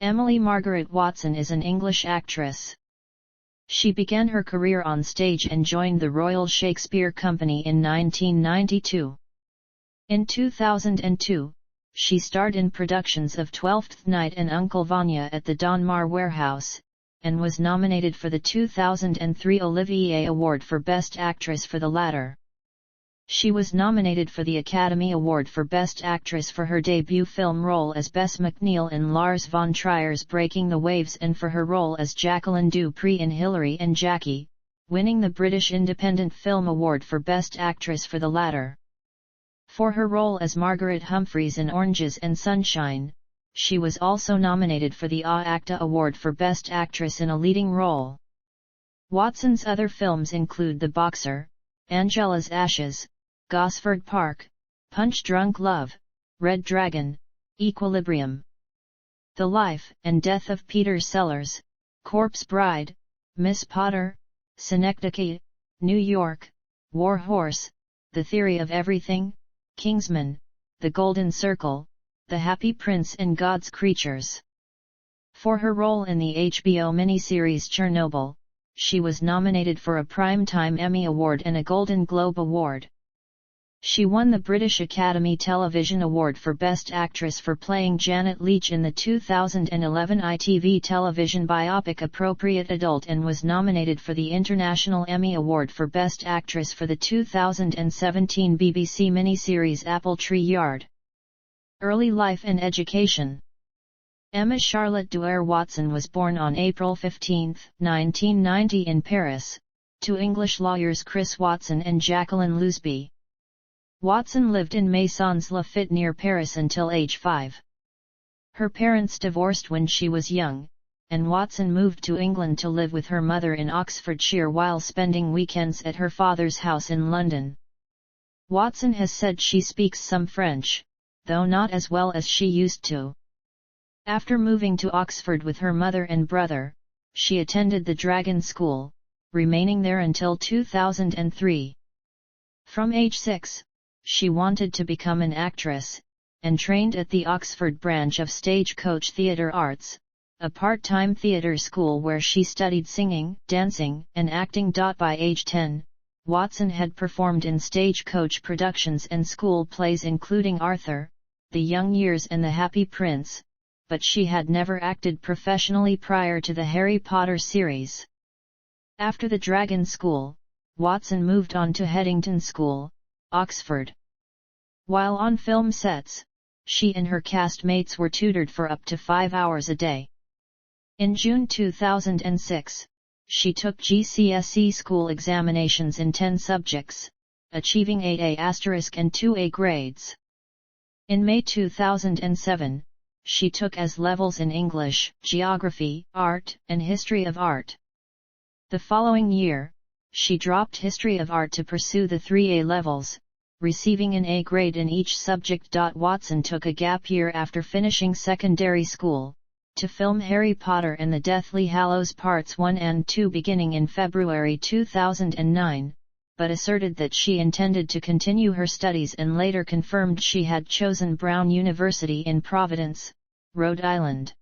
Emily Margaret Watson is an English actress. She began her career on stage and joined the Royal Shakespeare Company in 1992. In 2002, she starred in productions of Twelfth Night and Uncle Vanya at the Donmar Warehouse, and was nominated for the 2003 Olivier Award for Best Actress for the latter. She was nominated for the Academy Award for Best Actress for her debut film role as Bess McNeil in Lars von Trier's Breaking the Waves and for her role as Jacqueline du Pré in Hilary and Jackie, winning the British Independent Film Award for Best Actress for the latter. For her role as Margaret Humphreys in Oranges and Sunshine, she was also nominated for the AACTA Award for Best Actress in a Leading Role. Watson's other films include The Boxer, Angela's Ashes, Gosford Park, Punch Drunk Love, Red Dragon, Equilibrium, The Life and Death of Peter Sellers, Corpse Bride, Miss Potter, Synecdoche, New York, War Horse, The Theory of Everything, Kingsman, The Golden Circle, The Happy Prince and God's Creatures. For her role in the HBO miniseries Chernobyl, she was nominated for a Primetime Emmy Award and a Golden Globe Award. She won the British Academy Television Award for Best Actress for playing Janet Leach in the 2011 ITV television biopic Appropriate Adult and was nominated for the International Emmy Award for Best Actress for the 2017 BBC miniseries Apple Tree Yard. Early life and education. Emma Charlotte Duer Watson was born on April 15, 1990 in Paris, to English lawyers Chris Watson and Jacqueline Lousby. Watson lived in Maisons Laffitte near Paris until age 5. Her parents divorced when she was young, and Watson moved to England to live with her mother in Oxfordshire while spending weekends at her father's house in London. Watson has said she speaks some French, though not as well as she used to. After moving to Oxford with her mother and brother, she attended the Dragon School, remaining there until 2003. From age 6, she wanted to become an actress, and trained at the Oxford branch of Stagecoach Theatre Arts, a part-time theatre school where she studied singing, dancing, and acting. By age 10, Watson had performed in Stagecoach productions and school plays including Arthur, The Young Years and The Happy Prince, but she had never acted professionally prior to the Harry Potter series. After the Dragon School, Watson moved on to Headington School, Oxford. While on film sets, she and her castmates were tutored for up to 5 hours a day. In June 2006, she took GCSE school examinations in 10 subjects, achieving 8A** and 2A grades. In May 2007, she took as levels in English, Geography, Art, and History of Art. The following year, she dropped History of Art to pursue the 3A levels, receiving an A grade in each subject. Watson took a gap year after finishing secondary school, to film Harry Potter and the Deathly Hallows Parts 1 and 2 beginning in February 2009, but asserted that she intended to continue her studies and later confirmed she had chosen Brown University in Providence, Rhode Island.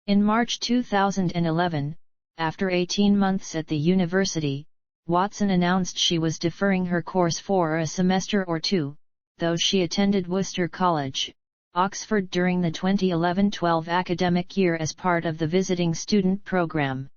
In March 2011, after 18 months at the university, Watson announced she was deferring her course for a semester or two, though she attended Worcester College, Oxford during the 2011-12 academic year as part of the visiting student program.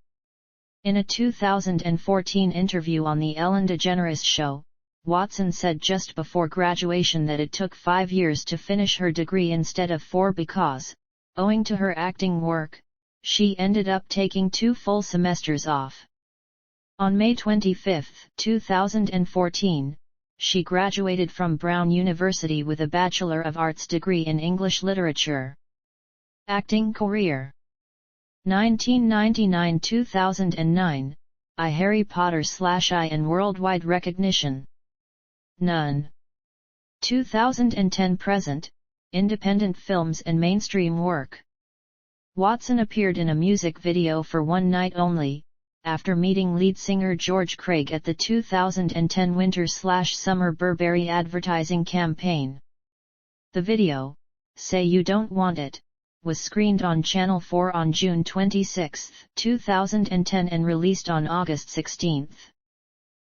In a 2014 interview on The Ellen DeGeneres Show, Watson said just before graduation that it took 5 years to finish her degree instead of 4 because, owing to her acting work, she ended up taking 2 full semesters off. On May 25, 2014, she graduated from Brown University with a Bachelor of Arts degree in English Literature. Acting career. 1999–2009, I Harry Potter/I and worldwide recognition. None. 2010–present, independent films and mainstream work. Watson appeared in a music video for One Night Only, after meeting lead singer George Craig at the 2010 Winter/Summer Burberry advertising campaign. The video, Say You Don't Want It, was screened on Channel 4 on June 26, 2010 and released on August 16.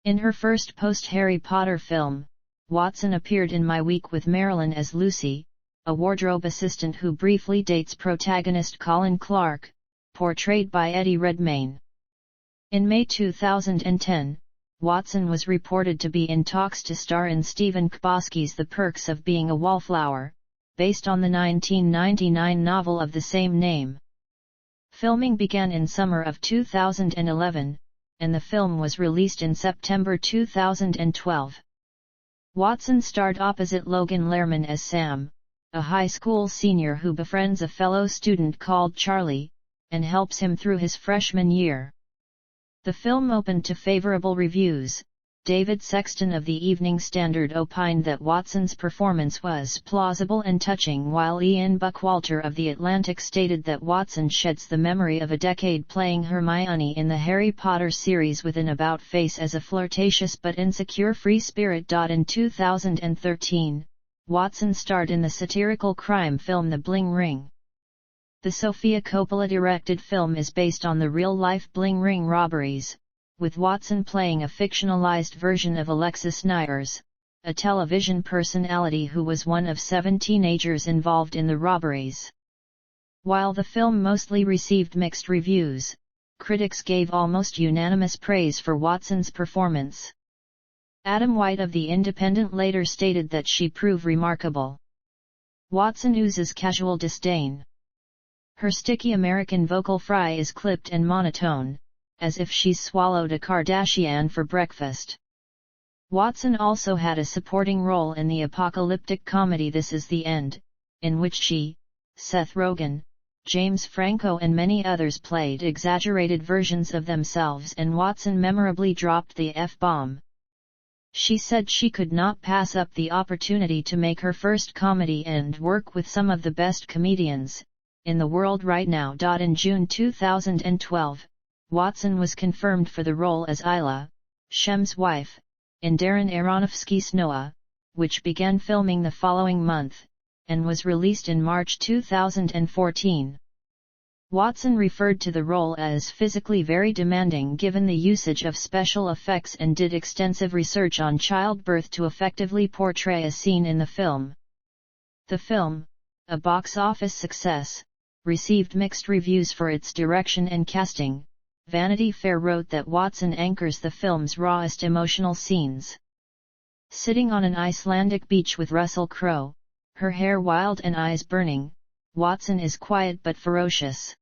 In her first post-Harry Potter film, Watson appeared in My Week with Marilyn as Lucy, a wardrobe assistant who briefly dates protagonist Colin Clark, portrayed by Eddie Redmayne. In May 2010, Watson was reported to be in talks to star in Stephen Chbosky's The Perks of Being a Wallflower, based on the 1999 novel of the same name. Filming began in summer of 2011, and the film was released in September 2012. Watson starred opposite Logan Lerman as Sam, a high school senior who befriends a fellow student called Charlie, and helps him through his freshman year. The film opened to favorable reviews. David Sexton of the Evening Standard opined that Watson's performance was plausible and touching, while Ian Buckwalter of The Atlantic stated that Watson sheds the memory of a decade playing Hermione in the Harry Potter series with an about-face as a flirtatious but insecure free spirit. In 2013, Watson starred in the satirical crime film The Bling Ring. The Sofia Coppola-directed film is based on the real-life Bling Ring robberies, with Watson playing a fictionalized version of Alexis Nyers, a television personality who was one of 7 teenagers involved in the robberies. While the film mostly received mixed reviews, critics gave almost unanimous praise for Watson's performance. Adam White of The Independent later stated that she proved remarkable. Watson oozes casual disdain. Her sticky American vocal fry is clipped and monotone, as if she's swallowed a Kardashian for breakfast. Watson also had a supporting role in the apocalyptic comedy This Is the End, in which she, Seth Rogen, James Franco and many others played exaggerated versions of themselves, and Watson memorably dropped the F-bomb. She said she could not pass up the opportunity to make her first comedy and work with some of the best comedians in the world right now. In June 2012, Watson was confirmed for the role as Isla, Shem's wife, in Darren Aronofsky's Noah, which began filming the following month, and was released in March 2014. Watson referred to the role as physically very demanding given the usage of special effects, and did extensive research on childbirth to effectively portray a scene in the film. The film, a box office success, received mixed reviews for its direction and casting. Vanity Fair wrote that Watson anchors the film's rawest emotional scenes. Sitting on an Icelandic beach with Russell Crowe, her hair wild and eyes burning, Watson is quiet but ferocious.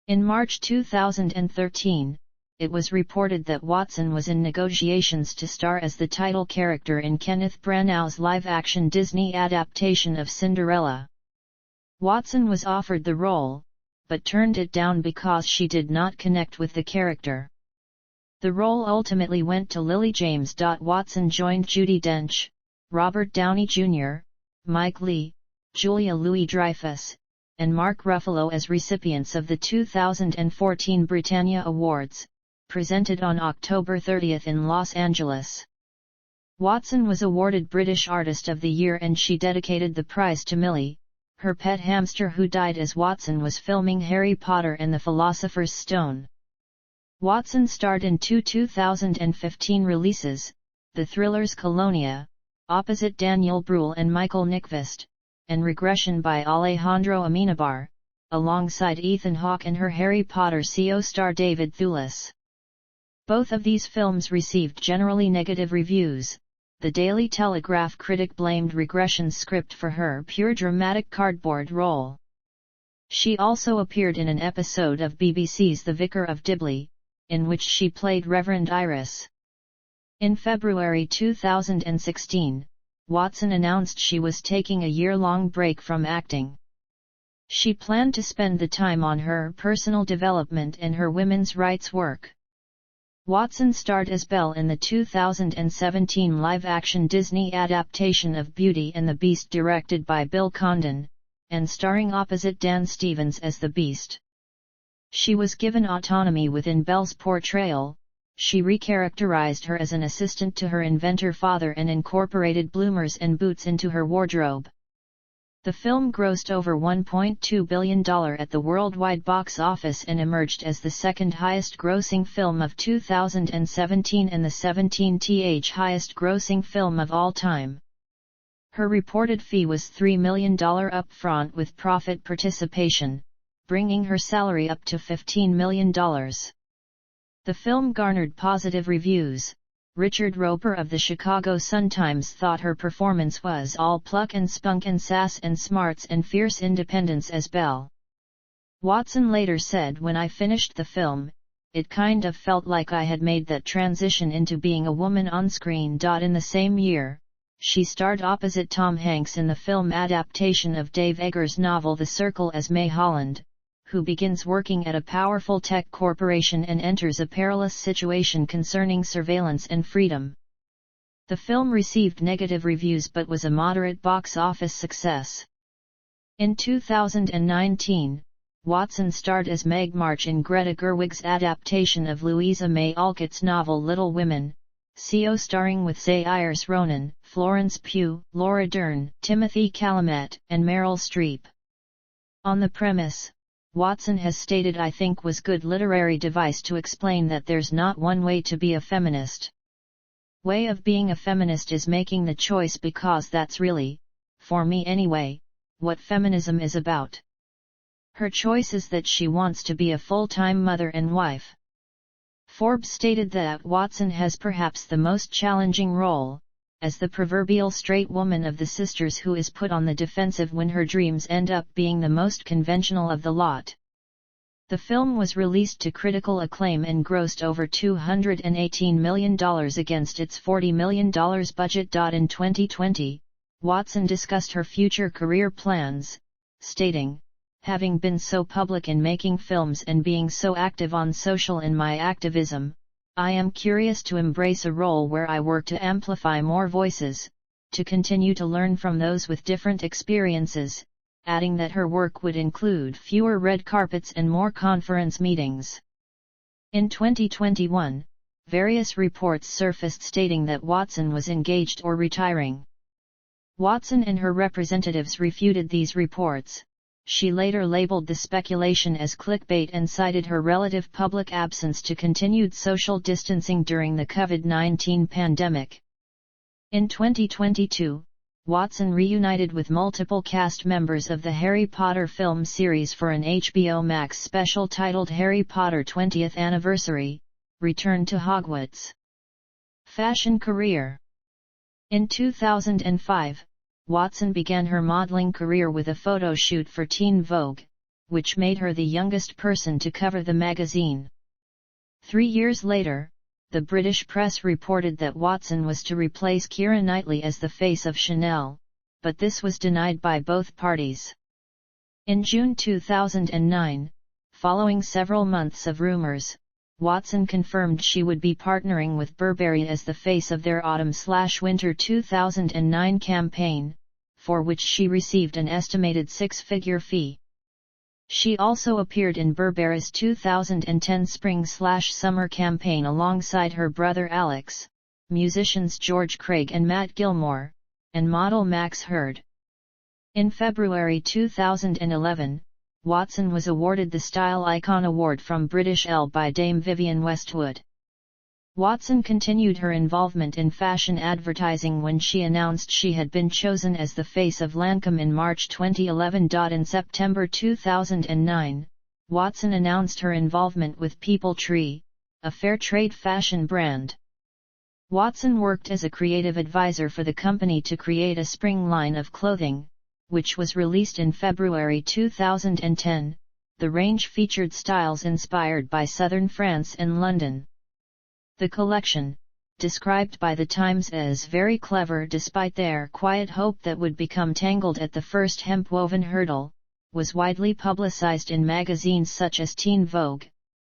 In March 2013, it was reported that Watson was in negotiations to star as the title character in Kenneth Branagh's live-action Disney adaptation of Cinderella. Watson was offered the role, but turned it down because she did not connect with the character. The role ultimately went to Lily James. Watson joined Judi Dench, Robert Downey Jr., Mike Leigh, Julia Louis-Dreyfus, and Mark Ruffalo as recipients of the 2014 Britannia Awards, presented on October 30 in Los Angeles. Watson was awarded British Artist of the Year, and she dedicated the prize to Millie, her pet hamster who died as Watson was filming Harry Potter and the Philosopher's Stone. Watson starred in 2 2015 releases, the thrillers Colonia, opposite Daniel Bruhl and Michael Nyqvist, and Regression by Alejandro Amenabar, alongside Ethan Hawke and her Harry Potter co-star David Thewlis. Both of these films received generally negative reviews. The Daily Telegraph critic blamed Regression's script for her pure dramatic cardboard role. She also appeared in an episode of BBC's The Vicar of Dibley, in which she played Reverend Iris. In February 2016, Watson announced she was taking a year-long break from acting. She planned to spend the time on her personal development and her women's rights work. Watson starred as Belle in the 2017 live-action Disney adaptation of Beauty and the Beast directed by Bill Condon, and starring opposite Dan Stevens as the Beast. She was given autonomy within Belle's portrayal. She recharacterized her as an assistant to her inventor father and incorporated bloomers and boots into her wardrobe. The film grossed over $1.2 billion at the worldwide box office and emerged as the second highest grossing film of 2017 and the 17th highest grossing film of all time. Her reported fee was $3 million upfront with profit participation, bringing her salary up to $15 million. The film garnered positive reviews. Richard Roper of the Chicago Sun-Times thought her performance was all pluck and spunk and sass and smarts and fierce independence as Belle. Watson later said, "When I finished the film, it kind of felt like I had made that transition into being a woman on screen." In the same year, she starred opposite Tom Hanks in the film adaptation of Dave Eggers' novel The Circle as May Holland, who begins working at a powerful tech corporation and enters a perilous situation concerning surveillance and freedom. The film received negative reviews but was a moderate box office success. In 2019, Watson starred as Meg March in Greta Gerwig's adaptation of Louisa May Alcott's novel Little Women, co-starring with Saoirse Ronan, Florence Pugh, Laura Dern, Timothy Chalamet, and Meryl Streep. On the premise, Watson has stated, "I think was good literary device to explain that there's not one way to be a feminist. Way of being a feminist is making the choice because that's really, for me anyway, what feminism is about. Her choice is that she wants to be a full-time mother and wife." Forbes stated that Watson has perhaps the most challenging role, as the proverbial straight woman of the sisters who is put on the defensive when her dreams end up being the most conventional of the lot. The film was released to critical acclaim and grossed over $218 million against its $40 million budget. In 2020, Watson discussed her future career plans, stating, "Having been so public in making films and being so active on social in my activism, I am curious to embrace a role where I work to amplify more voices, to continue to learn from those with different experiences," adding that her work would include fewer red carpets and more conference meetings. In 2021, various reports surfaced stating that Watson was engaged or retiring. Watson and her representatives refuted these reports. She later labeled the speculation as clickbait and cited her relative public absence to continued social distancing during the COVID-19 pandemic. In 2022, Watson reunited with multiple cast members of the Harry Potter film series for an HBO Max special titled Harry Potter 20th Anniversary, Return to Hogwarts. Fashion career. In 2005, Watson began her modeling career with a photo shoot for Teen Vogue, which made her the youngest person to cover the magazine. 3 years later, the British press reported that Watson was to replace Keira Knightley as the face of Chanel, but this was denied by both parties. In June 2009, following several months of rumors, Watson confirmed she would be partnering with Burberry as the face of their autumn/winter 2009 campaign, for which she received an estimated six-figure fee. She also appeared in Burberry's 2010 spring/summer campaign alongside her brother Alex, musicians George Craig and Matt Gilmore, and model Max Hurd. In February 2011, Watson was awarded the Style Icon Award from British Elle by Dame Vivienne Westwood. Watson continued her involvement in fashion advertising when she announced she had been chosen as the face of Lancôme in March 2011. In September 2009, Watson announced her involvement with People Tree, a fair trade fashion brand. Watson worked as a creative advisor for the company to create a spring line of clothing, which was released in February 2010. The range featured styles inspired by southern France and London. The collection, described by The Times as very clever despite their quiet hope that would become tangled at the first hemp-woven hurdle, was widely publicized in magazines such as Teen Vogue,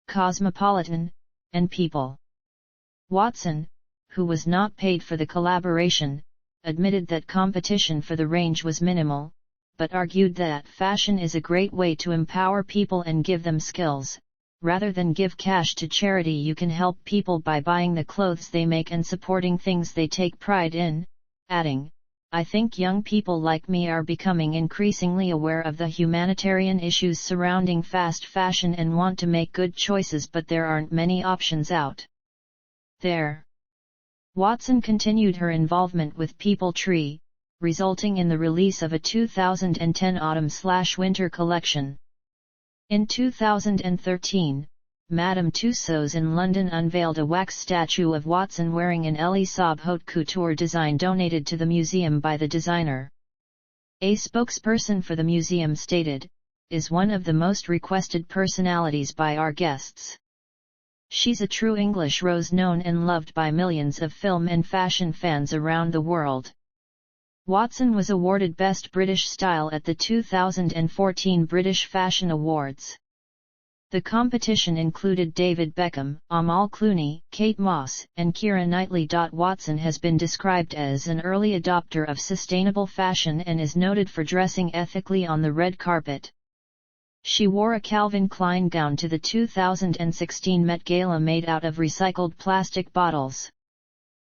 Cosmopolitan, and People. Watson, who was not paid for the collaboration, admitted that competition for the range was minimal, but argued that fashion is a great way to empower people and give them skills. Rather than give cash to charity, you can help people by buying the clothes they make and supporting things they take pride in, adding, I think young people like me are becoming increasingly aware of the humanitarian issues surrounding fast fashion and want to make good choices, but there aren't many options out there. Watson continued her involvement with People Tree, resulting in the release of a 2010 autumn/winter collection. In 2013, Madame Tussauds in London unveiled a wax statue of Watson wearing an Elie Saab haute couture design donated to the museum by the designer. A spokesperson for the museum stated, "Is one of the most requested personalities by our guests. She's a true English rose known and loved by millions of film and fashion fans around the world." Watson was awarded Best British Style at the 2014 British Fashion Awards. The competition included David Beckham, Amal Clooney, Kate Moss, and Keira Knightley. Watson has been described as an early adopter of sustainable fashion and is noted for dressing ethically on the red carpet. She wore a Calvin Klein gown to the 2016 Met Gala made out of recycled plastic bottles.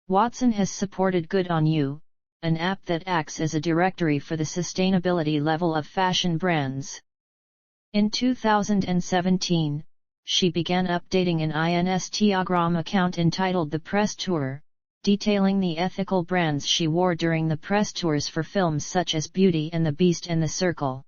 Watson has supported Good On You, an app that acts as a directory for the sustainability level of fashion brands. In 2017, she began updating an Instagram account entitled The Press Tour, detailing the ethical brands she wore during the press tours for films such as Beauty and the Beast and The Circle.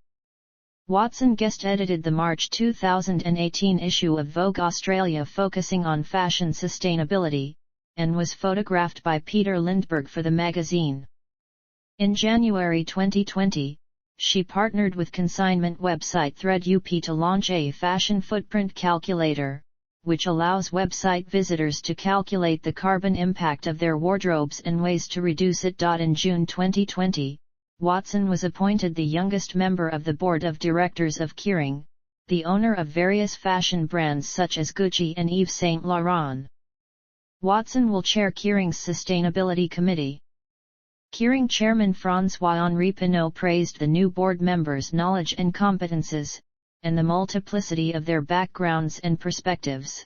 Watson guest-edited the March 2018 issue of Vogue Australia focusing on fashion sustainability, and was photographed by Peter Lindbergh for the magazine. In January 2020, she partnered with consignment website ThreadUp to launch a fashion footprint calculator, which allows website visitors to calculate the carbon impact of their wardrobes and ways to reduce it. In June 2020, Watson was appointed the youngest member of the board of directors of Kering, the owner of various fashion brands such as Gucci and Yves Saint Laurent. Watson will chair Kering's Sustainability Committee. Kering chairman François-Henri Pinault praised the new board members' knowledge and competences, and the multiplicity of their backgrounds and perspectives.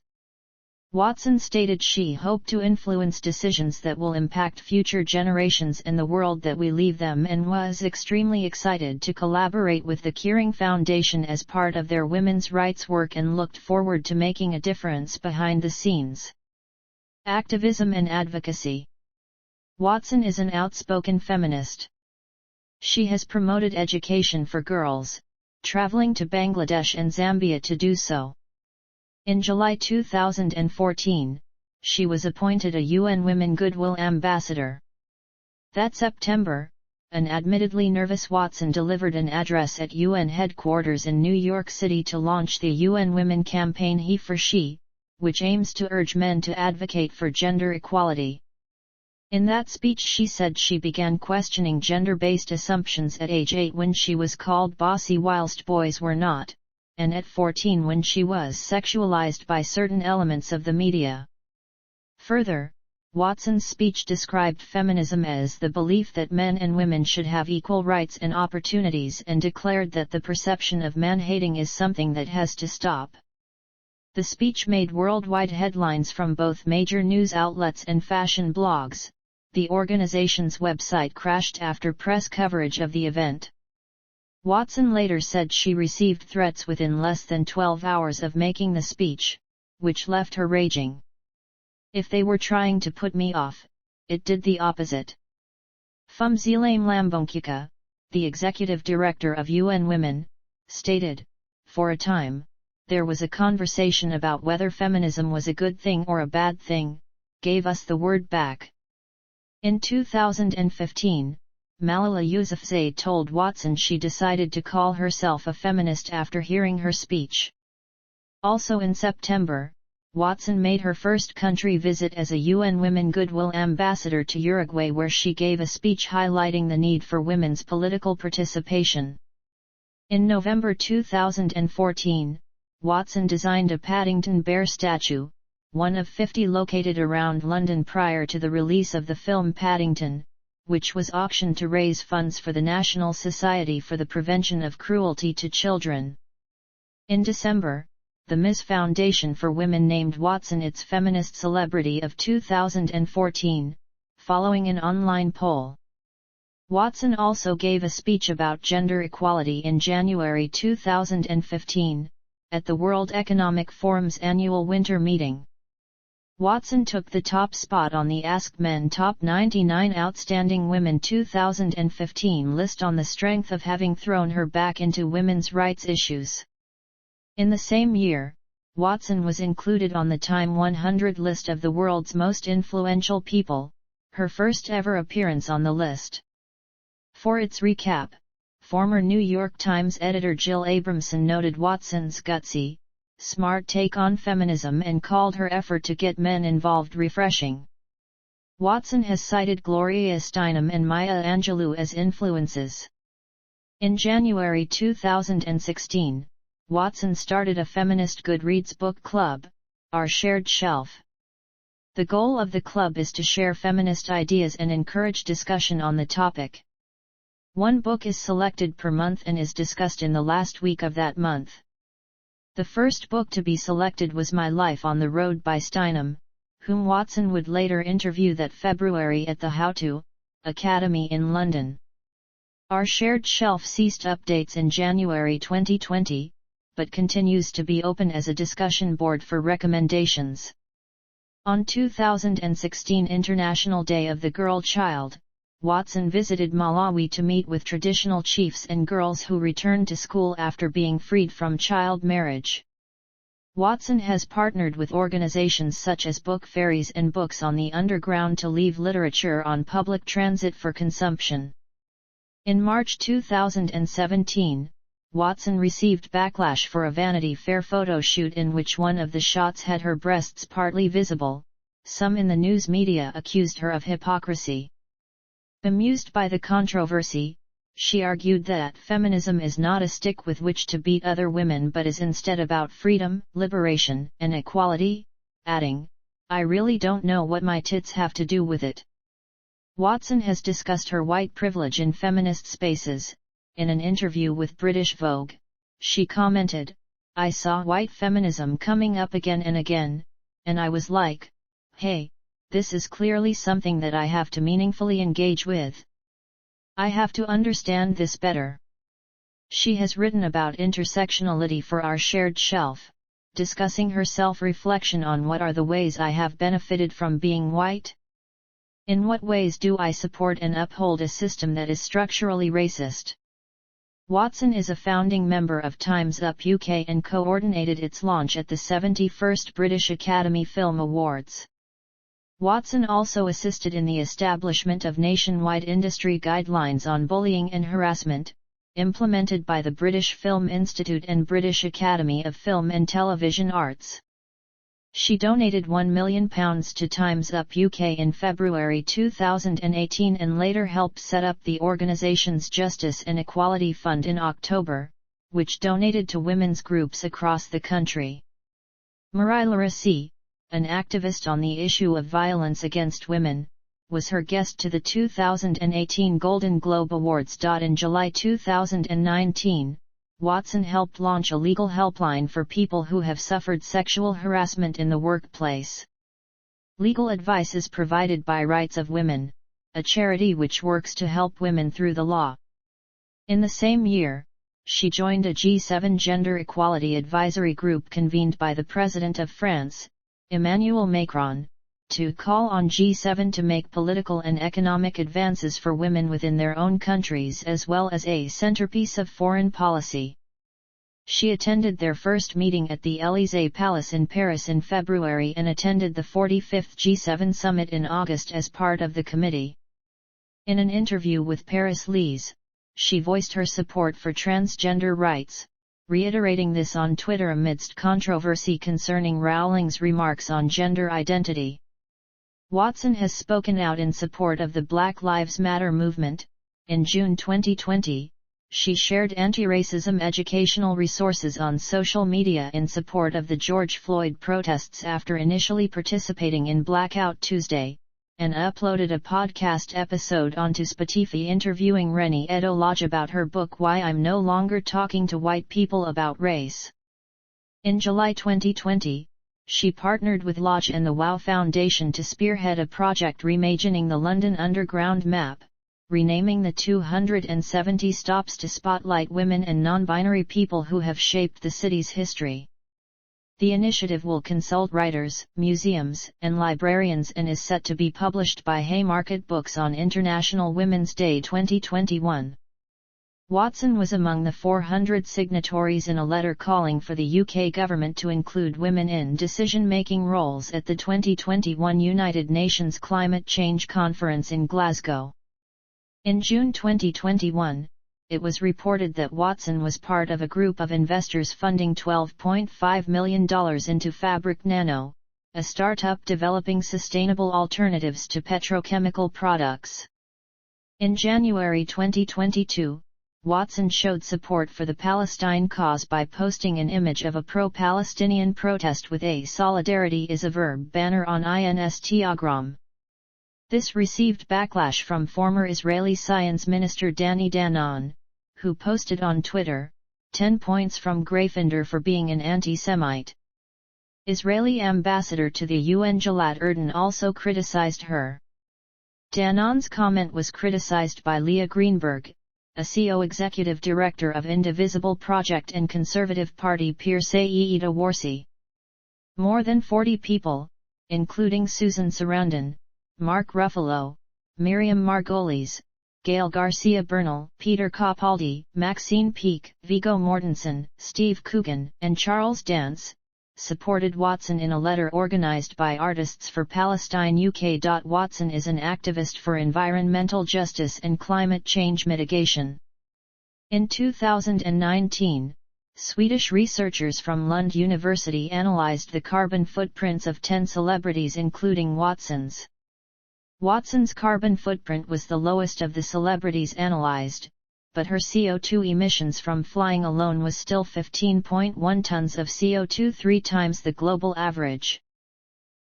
Watson stated she hoped to influence decisions that will impact future generations and the world that we leave them, and was extremely excited to collaborate with the Kering Foundation as part of their women's rights work and looked forward to making a difference behind the scenes. Activism and advocacy. Watson is an outspoken feminist. She has promoted education for girls, traveling to Bangladesh and Zambia to do so. In July 2014, she was appointed a UN Women Goodwill Ambassador. That September, an admittedly nervous Watson delivered an address at UN headquarters in New York City to launch the UN Women campaign He for She, which aims to urge men to advocate for gender equality. In that speech she said she began questioning gender-based assumptions at age 8 when she was called bossy whilst boys were not, and at 14 when she was sexualized by certain elements of the media. Further, Watson's speech described feminism as the belief that men and women should have equal rights and opportunities and declared that the perception of man-hating is something that has to stop. The speech made worldwide headlines from both major news outlets and fashion blogs. The organization's website crashed after press coverage of the event. Watson later said she received threats within less than 12 hours of making the speech, which left her raging. "If they were trying to put me off, it did the opposite." Fumzilame Lambonkuka, the executive director of UN Women, stated, "For a time, there was a conversation about whether feminism was a good thing or a bad thing, gave us the word back." In 2015, Malala Yousafzai told Watson she decided to call herself a feminist after hearing her speech. Also in September, Watson made her first country visit as a UN Women Goodwill Ambassador to Uruguay, where she gave a speech highlighting the need for women's political participation. In November 2014, Watson designed a Paddington Bear statue, one of 50 located around London prior to the release of the film Paddington, which was auctioned to raise funds for the National Society for the Prevention of Cruelty to Children. In December, the Ms. Foundation for Women named Watson its Feminist Celebrity of 2014, following an online poll. Watson also gave a speech about gender equality in January 2015, at the World Economic Forum's annual winter meeting. Watson took the top spot on the Ask Men Top 99 Outstanding Women 2015 list on the strength of having thrown her back into women's rights issues. In the same year, Watson was included on the Time 100 list of the world's most influential people, her first ever appearance on the list. For its recap, former New York Times editor Jill Abramson noted Watson's gutsy, smart take on feminism and called her effort to get men involved refreshing. Watson has cited Gloria Steinem and Maya Angelou as influences. In January 2016, Watson started a feminist Goodreads book club, Our Shared Shelf. The goal of the club is to share feminist ideas and encourage discussion on the topic. One book is selected per month and is discussed in the last week of that month. The first book to be selected was My Life on the Road by Steinem, whom Watson would later interview that February at the How To Academy in London. Our Shared Shelf ceased updates in January 2020, but continues to be open as a discussion board for recommendations. On 2016 International Day of the Girl Child, Watson visited Malawi to meet with traditional chiefs and girls who returned to school after being freed from child marriage. Watson has partnered with organizations such as Book Fairies and Books on the Underground to leave literature on public transit for consumption. In March 2017, Watson received backlash for a Vanity Fair photo shoot in which one of the shots had her breasts partly visible. Some in the news media accused her of hypocrisy. Amused by the controversy, she argued that feminism is not a stick with which to beat other women but is instead about freedom, liberation, and equality, adding, "I really don't know what my tits have to do with it." Watson has discussed her white privilege in feminist spaces. In an interview with British Vogue, she commented, "I saw white feminism coming up again and again, and I was like, hey, this is clearly something that I have to meaningfully engage with. I have to understand this better." She has written about intersectionality for Our Shared Shelf, discussing her self-reflection on what are the ways I have benefited from being white? In what ways do I support and uphold a system that is structurally racist? Watson is a founding member of Time's Up UK and coordinated its launch at the 71st British Academy Film Awards. Watson also assisted in the establishment of nationwide industry guidelines on bullying and harassment, implemented by the British Film Institute and British Academy of Film and Television Arts. She donated £1 million to Time's Up UK in February 2018 and later helped set up the organisation's Justice and Equality Fund in October, which donated to women's groups across the country. Marie-Laure C., an activist on the issue of violence against women, was her guest to the 2018 Golden Globe Awards. In July 2019, Watson helped launch a legal helpline for people who have suffered sexual harassment in the workplace. Legal advice is provided by Rights of Women, a charity which works to help women through the law. In the same year, she joined a G7 gender equality advisory group convened by the President of France, Emmanuel Macron, to call on G7 to make political and economic advances for women within their own countries as well as a centerpiece of foreign policy. She attended their first meeting at the Élysée Palace in Paris in February and attended the 45th G7 summit in August as part of the committee. In an interview with Paris Lise, she voiced her support for transgender rights, reiterating this on Twitter amidst controversy concerning Rowling's remarks on gender identity. Watson has spoken out in support of the Black Lives Matter movement. In June 2020, she shared anti-racism educational resources on social media in support of the George Floyd protests after initially participating in Blackout Tuesday, and uploaded a podcast episode onto Spotify interviewing Renée Edo Lodge about her book Why I'm No Longer Talking to White People About Race. In July 2020, she partnered with Lodge and the WOW Foundation to spearhead a project reimagining the London Underground map, renaming the 270 stops to spotlight women and non-binary people who have shaped the city's history. The initiative will consult writers, museums, and librarians and is set to be published by Haymarket Books on International Women's Day 2021. Watson was among the 400 signatories in a letter calling for the UK government to include women in decision-making roles at the 2021 United Nations Climate Change Conference in Glasgow. In June 2021, it was reported that Watson was part of a group of investors funding $12.5 million into Fabric Nano, a startup developing sustainable alternatives to petrochemical products. In January 2022, Watson showed support for the Palestine cause by posting an image of a pro-Palestinian protest with a "Solidarity is a verb" banner on Instagram. This received backlash from former Israeli Science Minister Danny Danon, who posted on Twitter, 10 points from Greifinder for being an anti-Semite. Israeli ambassador to the UN Gilad Erdan also criticized her. Danon's comment was criticized by Leah Greenberg, a CO executive director of Indivisible Project and Conservative Party Pirsei Warsi. More than 40 people, including Susan Sarandon, Mark Ruffalo, Miriam Margolyes, Gail Garcia Bernal, Peter Capaldi, Maxine Peake, Viggo Mortensen, Steve Coogan, and Charles Dance, supported Watson in a letter organized by Artists for Palestine UK. Watson is an activist for environmental justice and climate change mitigation. In 2019, Swedish researchers from Lund University analyzed the carbon footprints of 10 celebrities including Watson's. Watson's carbon footprint was the lowest of the celebrities analyzed, but her CO2 emissions from flying alone was still 15.1 tons of CO2, 3 times the global average.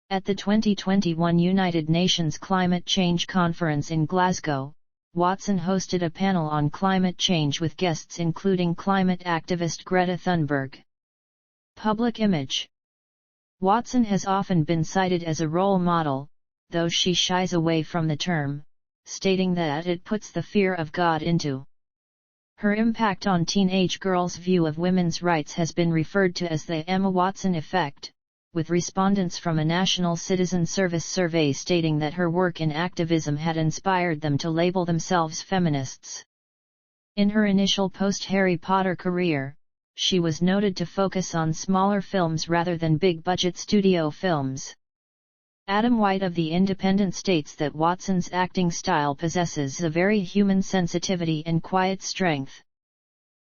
At the 2021 United Nations Climate Change Conference in Glasgow, Watson hosted a panel on climate change with guests including climate activist Greta Thunberg. Public image. Watson has often been cited as a role model, though she shies away from the term, stating that it puts the fear of God into. Her impact on teenage girls' view of women's rights has been referred to as the Emma Watson effect, with respondents from a National Citizen Service survey stating that her work in activism had inspired them to label themselves feminists. In her initial post-Harry Potter career, she was noted to focus on smaller films rather than big-budget studio films. Adam White of The Independent states that Watson's acting style possesses a very human sensitivity and quiet strength.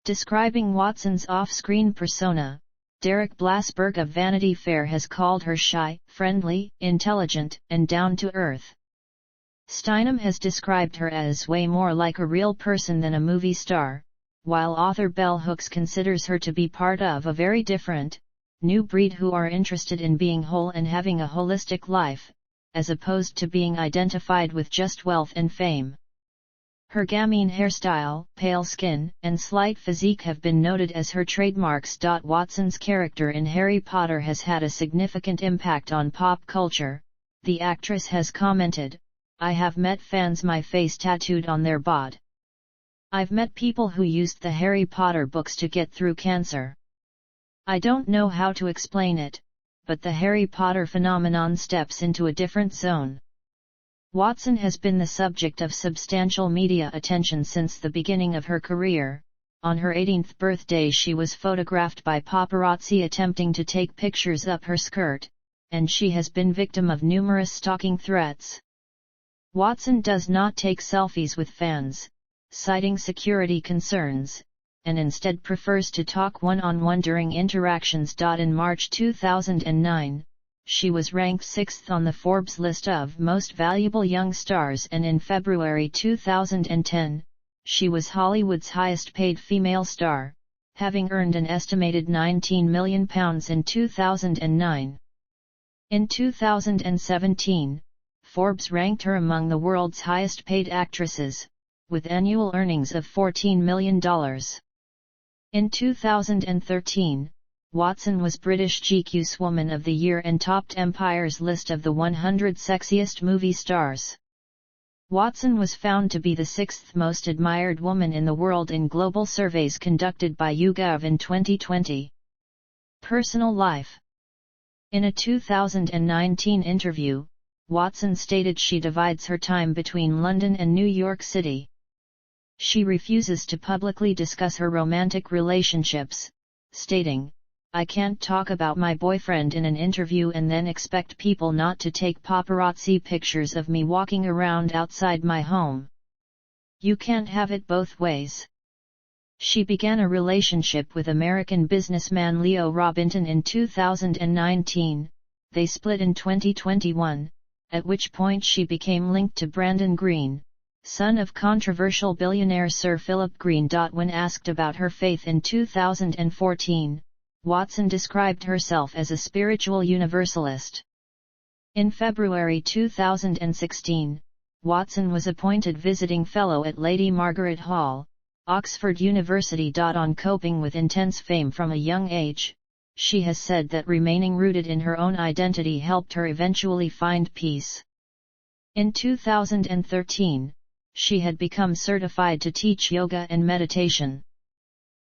Describing Watson's off-screen persona, Derek Blasberg of Vanity Fair has called her shy, friendly, intelligent, and down-to-earth. Steinem has described her as way more like a real person than a movie star, while author Bell Hooks considers her to be part of a very different, new breed who are interested in being whole and having a holistic life, as opposed to being identified with just wealth and fame. Her gamine hairstyle, pale skin, and slight physique have been noted as her trademarks. Watson's character in Harry Potter has had a significant impact on pop culture, the actress has commented. I have met fans my face tattooed on their bod. I've met people who used the Harry Potter books to get through cancer. I don't know how to explain it, but the Harry Potter phenomenon steps into a different zone. Watson has been the subject of substantial media attention since the beginning of her career. On her 18th birthday she was photographed by paparazzi attempting to take pictures up her skirt, and she has been victim of numerous stalking threats. Watson does not take selfies with fans, citing security concerns, and instead prefers to talk one-on-one during interactions. In March 2009, she was ranked 6th on the Forbes list of most valuable young stars, and in February 2010, she was Hollywood's highest-paid female star, having earned an estimated £19 million in 2009. In 2017, Forbes ranked her among the world's highest-paid actresses, with annual earnings of $14 million. In 2013, Watson was British GQ's Woman of the Year and topped Empire's list of the 100 sexiest movie stars. Watson was found to be the sixth most admired woman in the world in global surveys conducted by YouGov in 2020. Personal life. In a 2019 interview, Watson stated she divides her time between London and New York City. She refuses to publicly discuss her romantic relationships, stating, "I can't talk about my boyfriend in an interview and then expect people not to take paparazzi pictures of me walking around outside my home. You can't have it both ways." She began a relationship with American businessman Leo Robinson in 2019, they split in 2021, at which point she became linked to Brandon Green, son of controversial billionaire Sir Philip Green. When asked about her faith in 2014, Watson described herself as a spiritual universalist. In February 2016, Watson was appointed visiting fellow at Lady Margaret Hall, Oxford University. On coping with intense fame from a young age, she has said that remaining rooted in her own identity helped her eventually find peace. In 2013, she had become certified to teach yoga and meditation.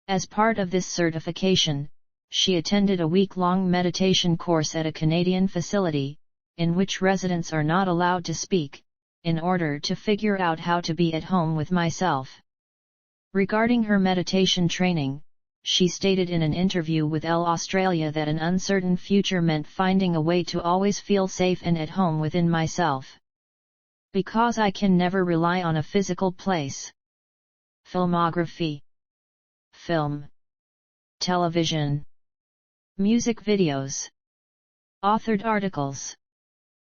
As part of this certification, she attended a week-long meditation course at a Canadian facility, in which residents are not allowed to speak, in order to figure out how to be at home with myself. Regarding her meditation training, she stated in an interview with Elle Australia that an uncertain future meant finding a way to always feel safe and at home within myself. Because I can never rely on a physical place. Filmography. Film. Television. Music videos. Authored articles.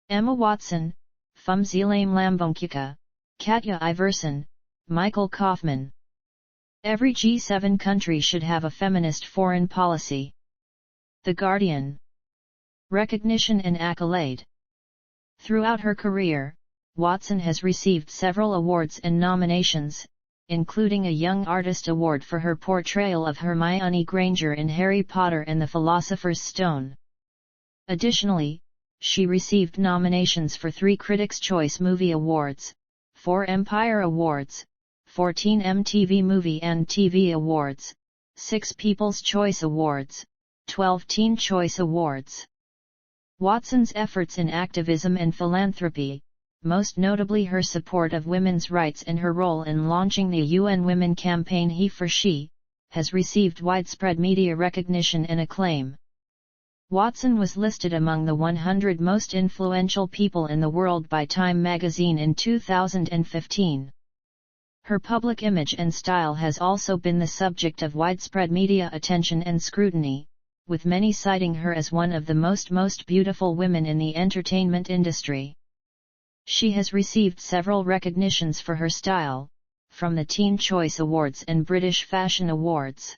Emma Watson, Fumzilam Lambonkuka, Katja Iverson, Michael Kaufman. Every G7 country should have a feminist foreign policy. The Guardian. Recognition and accolade. Throughout her career, Watson has received several awards and nominations, including a Young Artist Award for her portrayal of Hermione Granger in Harry Potter and the Philosopher's Stone. Additionally, she received nominations for 3 Critics' Choice Movie Awards, 4 Empire Awards, 14 MTV Movie and TV Awards, 6 People's Choice Awards, 12 Teen Choice Awards. Watson's efforts in activism and philanthropy, most notably her support of women's rights and her role in launching the UN Women campaign He for She, has received widespread media recognition and acclaim. Watson was listed among the 100 most influential people in the world by Time magazine in 2015. Her public image and style has also been the subject of widespread media attention and scrutiny, with many citing her as one of the most beautiful women in the entertainment industry. She has received several recognitions for her style, from the Teen Choice Awards and British Fashion Awards.